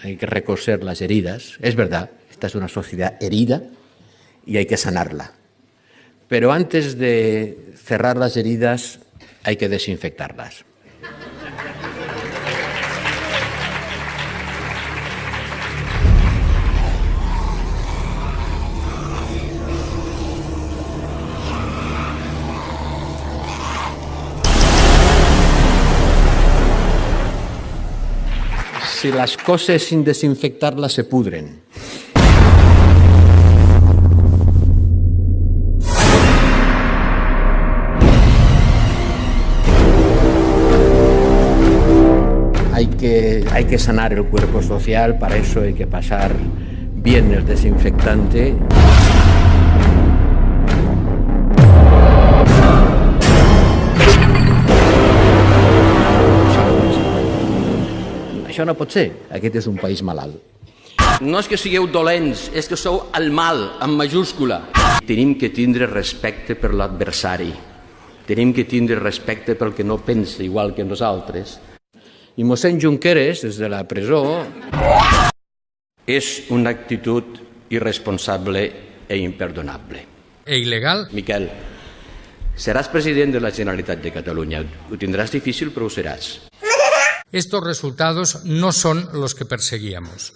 hay que recoser las heridas. Es verdad, esta es una sociedad herida y hay que sanarla. Pero antes de cerrar las heridas hay que desinfectarlas. Si las coses sin desinfectarlas se pudren. Hay que sanar el cuerpo social, para eso hay que pasar bien el desinfectante. Això no pot ser, aquest és un país malalt. No és que sigueu dolents, és que sou el mal, en majúscula. Tenim que tindre respecte per l'adversari. Tenim que tindre respecte pel que no pensa igual que nosaltres. I mossèn Junqueras, des de la presó... És una actitud irresponsable e imperdonable. E il·legal. Miquel, seràs president de la Generalitat de Catalunya. Ho tindràs difícil, però ho seràs. Estos resultados no son los que perseguíamos.